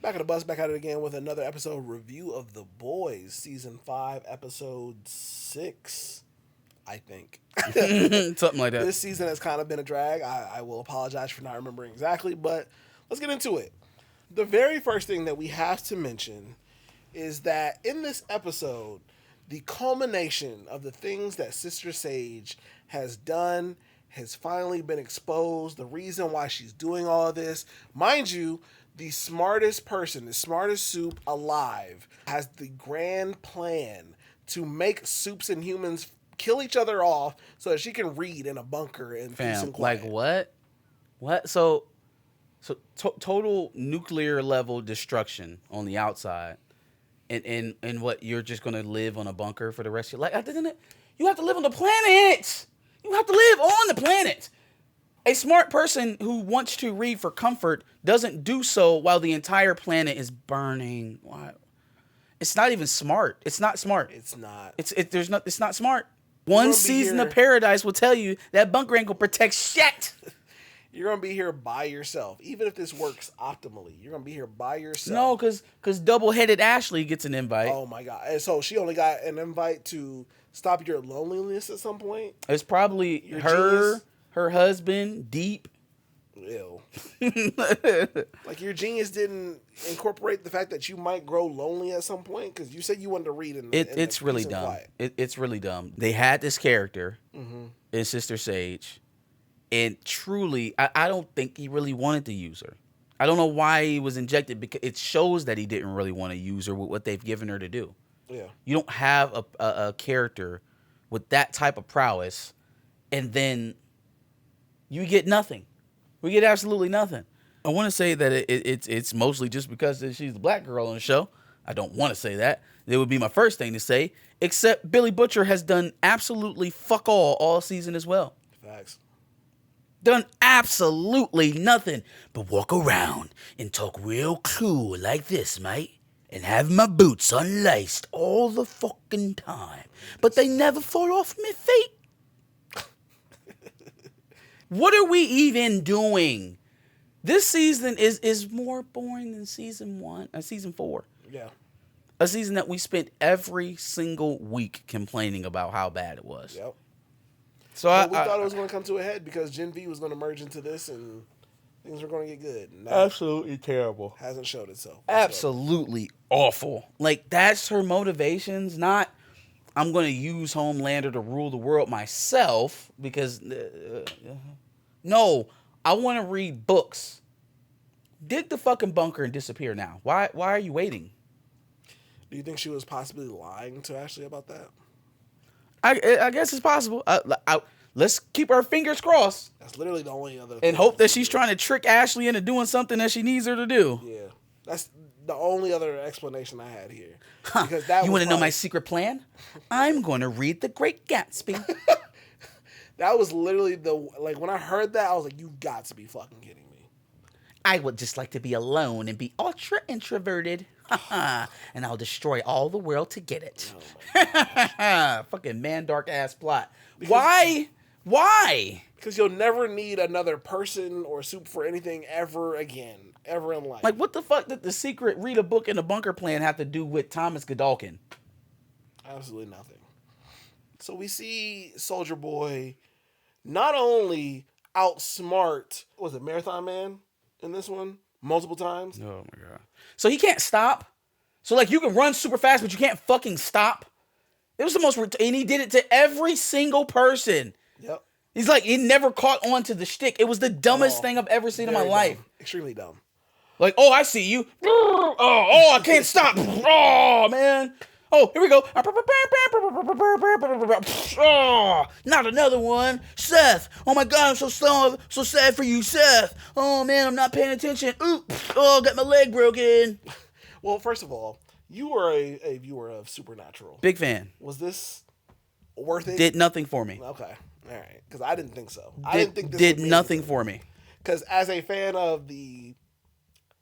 Back at the bus, back at it again with another episode review of The Boys, season 5, episode 6, I think. Something like that. This season has kind of been a drag. I will apologize for not remembering exactly, but let's get into it. The very first thing that we have to mention is that in this episode, the culmination of the things that Sister Sage has done has finally been exposed. The reason why she's doing all of this, mind you, the smartest person, the smartest soup alive, has the grand plan to make soups and humans kill each other off so that she can read in a bunker in peace and quiet. Like what? What? So total nuclear level destruction on the outside, and what, you're just gonna live on a bunker for the rest of your life? You have to live on the planet. You have to live on the planet. A smart person who wants to read for comfort doesn't do so while the entire planet is burning. Why? It's not even smart. It's not smart. It's not. It's not smart. One season of Paradise will tell you that bunker ain't gonna protect shit. You're gonna be here by yourself, even if this works optimally. You're gonna be here by yourself. No, because double-headed Ashley gets an invite. Oh my god! And so she only got an invite to stop your loneliness at some point. It's probably Your her, genius? her husband, Deep. Ew. Like your genius didn't incorporate the fact that you might grow lonely at some point, because you said you wanted to read in. It's really dumb. It's really dumb. They had this character in Sister Sage, and truly, I don't think he really wanted to use her. I don't know why he was injected, because it shows that he didn't really want to use her with what they've given her to do. Yeah. You don't have a character with that type of prowess, and then you get nothing. We get absolutely nothing. I want to say that it's mostly just because she's the black girl on the show. I don't want to say that. It would be my first thing to say, except Billy Butcher has done absolutely fuck all season as well. Facts. Done absolutely nothing but walk around and talk real cool like this, mate, and have my boots unlaced all the fucking time, but they never fall off my feet. What are we even doing? This season is more boring than season 4. Yeah. A season that we spent every single week complaining about how bad it was. Yep. So we thought it was going to come to a head because Gen V was going to merge into this and things were going to get good. And absolutely terrible. Hasn't showed itself. Absolutely awful. Like, that's her motivations, not I'm going to use Homelander to rule the world myself, because no, I want to read books. Dig the fucking bunker and disappear now. Why are you waiting? Do you think she was possibly lying to Ashley about that? I guess it's possible. Let's keep our fingers crossed. That's literally the only other. And hope that she's trying to trick Ashley into doing something that she needs her to do. Yeah, that's the only other explanation I had here. Because you want to know my secret plan? I'm going to read The Great Gatsby. That was literally when I heard that, I was like, "You've got to be fucking kidding me." I would just like to be alone and be ultra introverted. And I'll destroy all the world to get it. Oh fucking man dark ass plot. Why? Because you'll never need another person or soup for anything ever again, ever in life. Like, what the fuck did the secret read a book in a bunker plan have to do with Thomas Godolkin? Absolutely nothing. So we see Soldier Boy not only outsmart, was it Marathon Man in this one? Multiple times. Oh my god. So he can't stop? So like you can run super fast, but you can't fucking stop? It was the most, and he did it to every single person. Yep. He's like, he never caught on to the shtick. It was the dumbest thing I've ever seen in my life. Dumb. Extremely dumb. Like, oh, I see you. Oh, I can't stop. Oh, man. Oh, here we go. Oh, not another one. Seth. Oh my God, I'm so slow. So sad for you, Seth. Oh man, I'm not paying attention. Oops. Oh, got my leg broken. Well, first of all, you were a viewer of Supernatural. Big fan. Was this worth it? Did nothing for me. Okay. All right. Because I didn't think so. I didn't think this did nothing for me. Because as a fan of the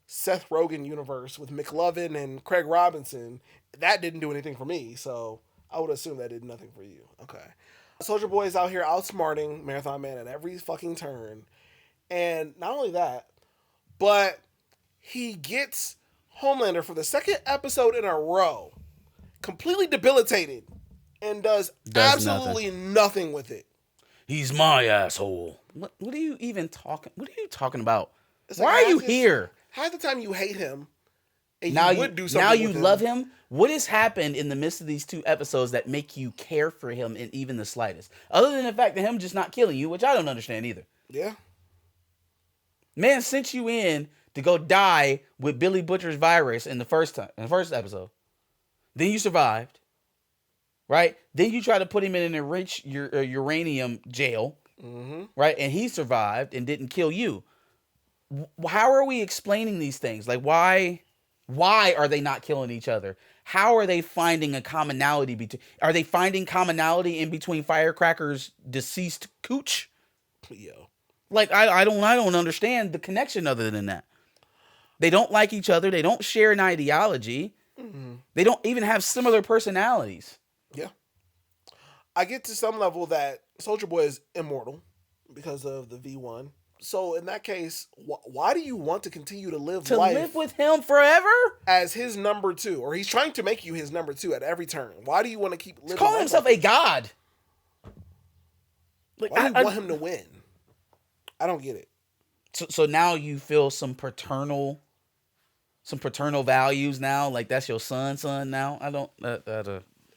Seth Rogen universe with McLovin and Craig Robinson, that didn't do anything for me. So I would assume that did nothing for you. Okay. Soldier Boy is out here outsmarting Marathon Man at every fucking turn. And not only that, but he gets Homelander for the second episode in a row, completely debilitated, and does absolutely nothing with it. He's my asshole. What are you even talking? What are you talking about? It's Why like are you here? Half the time you hate him, and Now you would do something. Now you with him. love him. What has happened in the midst of these 2 episodes that make you care for him in even the slightest? Other than the fact that him just not killing you, which I don't understand either. Yeah. Man sent you in to go die with Billy Butcher's virus in the first episode. Then you survived. Right? Then you try to put him in an enriched uranium jail. Mm-hmm. Right? And he survived and didn't kill you. How are we explaining these things? Like, why are they not killing each other? How are they finding a commonality between? Are they finding commonality in between Firecracker's deceased cooch? Yo. Like, I don't understand the connection other than that. They don't like each other. They don't share an ideology. Mm-hmm. They don't even have similar personalities. Yeah. I get to some level that Soulja Boy is immortal because of the V1. So in that case, why do you want to continue to live life? To live with him forever? As his number 2. Or he's trying to make you his number 2 at every turn. Why do you want to keep living? He's calling himself a god. Like, why do you want him to win? I don't get it. So now you feel some paternal values now? Like that's your son now? I don't...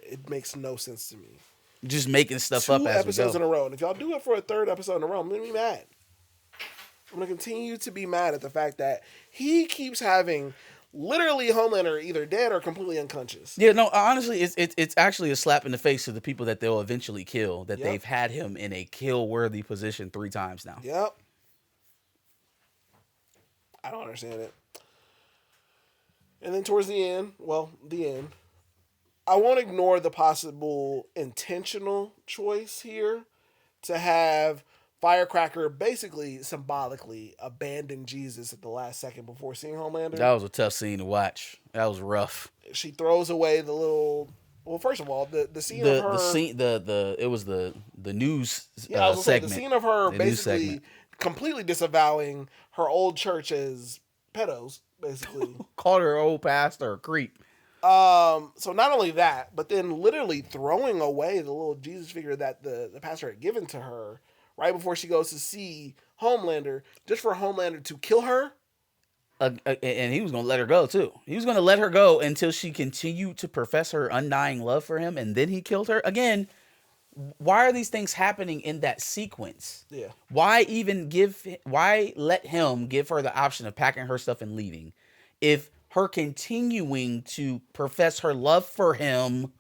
It makes no sense to me. Just making stuff 2 up as we go. 2 episodes in a row. And if y'all do it for a 3rd episode in a row, I'm going to be mad. I'm going to continue to be mad at the fact that he keeps having literally Homelander either dead or completely unconscious. Yeah, no, honestly, it's actually a slap in the face to the people that they'll eventually kill, that they've had him in a kill-worthy position 3 times now. Yep. I don't understand it. And then towards the end, I won't ignore the possible intentional choice here to have Firecracker basically symbolically abandon Jesus at the last second before seeing Homelander. That was a tough scene to watch. That was rough. She throws away the little. Well, first of all, the scene of her. It was the news segment. Say, the scene of her basically completely disavowing her old church as pedos, basically. Called her old pastor a creep. So not only that, but then literally throwing away the little Jesus figure that the pastor had given to her right before she goes to see Homelander, just for Homelander to kill her. And he was going to let her go, too. He was going to let her go until she continued to profess her undying love for him, and then he killed her. Again, why are these things happening in that sequence? Yeah. Why let him give her the option of packing her stuff and leaving if her continuing to profess her love for him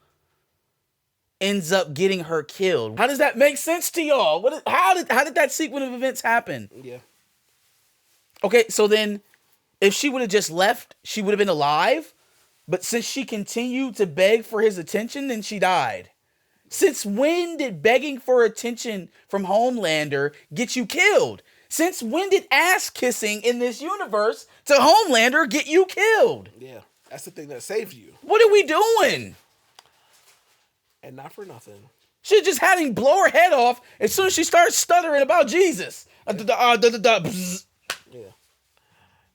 ends up getting her killed? How does that make sense to y'all? How did that sequence of events happen? Yeah. Okay, so then if she would have just left, she would have been alive. But since she continued to beg for his attention, then she died. Since when did begging for attention from Homelander get you killed? Since when did ass kissing in this universe to Homelander get you killed? Yeah, that's the thing that saved you. What are we doing? And not for nothing. She just had him blow her head off as soon as she started stuttering about Jesus. Yeah.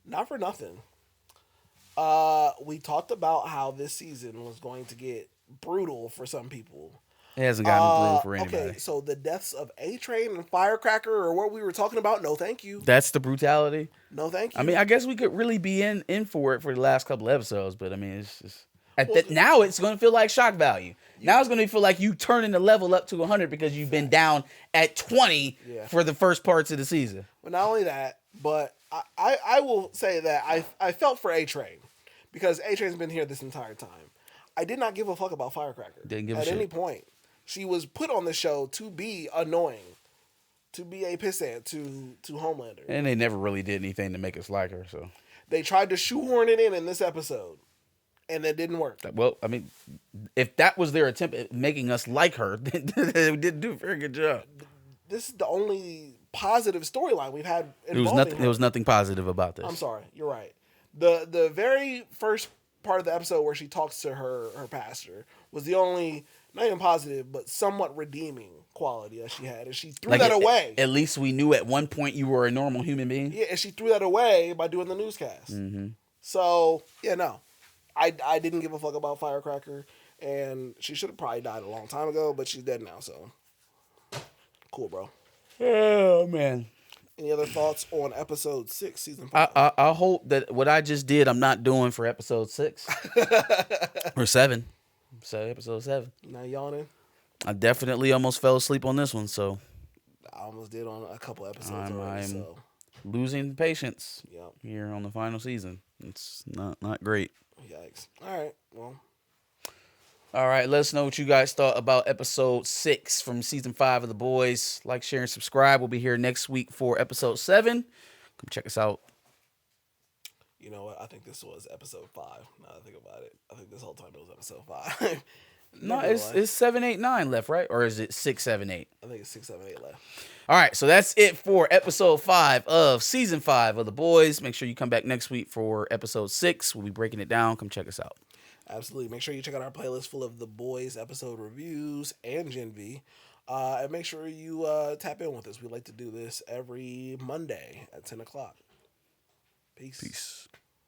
Not for nothing. We talked about how this season was going to get brutal for some people. It hasn't gotten brutal for anybody. Okay, so the deaths of A-Train and Firecracker or what we were talking about, no thank you. That's the brutality? No thank you. I mean, I guess we could really be in for it for the last couple of episodes, but I mean, it's just... now it's going to feel like shock value. Now it's going to feel like you turning the level up to 100 because you've been down at 20 for the first parts of the season. Well, not only that, but I will say that I felt for A-Train because A-Train's been here this entire time. I did not give a fuck about Firecracker. Didn't give a shit. shit. At any point. She was put on the show to be annoying, to be a pissant to Homelander. And they never really did anything to make us like her, so. They tried to shoehorn it in this episode, and it didn't work. Well, I mean, if that was their attempt at making us like her, they didn't do a very good job. This is the only positive storyline we've had involving her. There was nothing positive about this. I'm sorry, you're right. The very first part of the episode where she talks to her pastor was the only, not even positive, but somewhat redeeming quality that she had. And she threw that away. At least we knew at one point you were a normal human being. Yeah, and she threw that away by doing the newscast. Mm-hmm. So yeah, no, I didn't give a fuck about Firecracker, and she should have probably died a long time ago, but she's dead now. So cool, bro. Oh man. Any other thoughts on episode 6, season I, 5? I I hope that what I just did, I'm not doing for episode 6 or 7. So episode 7. Not yawning. I definitely almost fell asleep on this one, so I almost did on a couple episodes I'm already. So losing patience yeah, here on the final season. It's not great. yikes. All right, well, All right, let us know what you guys thought about episode 6 from season 5 of The Boys. Like, share, and subscribe. We'll be here next week for episode 7. Come check us out. you know what? I think this was episode 5. Now that I think about it, I think this whole time it was episode 5. No, Never mind. it's 7, 8, 9 left, right? Or is it 6, 7, 8? I think it's 6, 7, 8 left. All right, so that's it for episode 5 of season 5 of The Boys. Make sure you come back next week for episode 6. We'll be breaking it down. Come check us out. Absolutely. Make sure you check out our playlist full of The Boys episode reviews and Gen V. And make sure you tap in with us. We like to do this every Monday at 10 o'clock. Peace. Peace.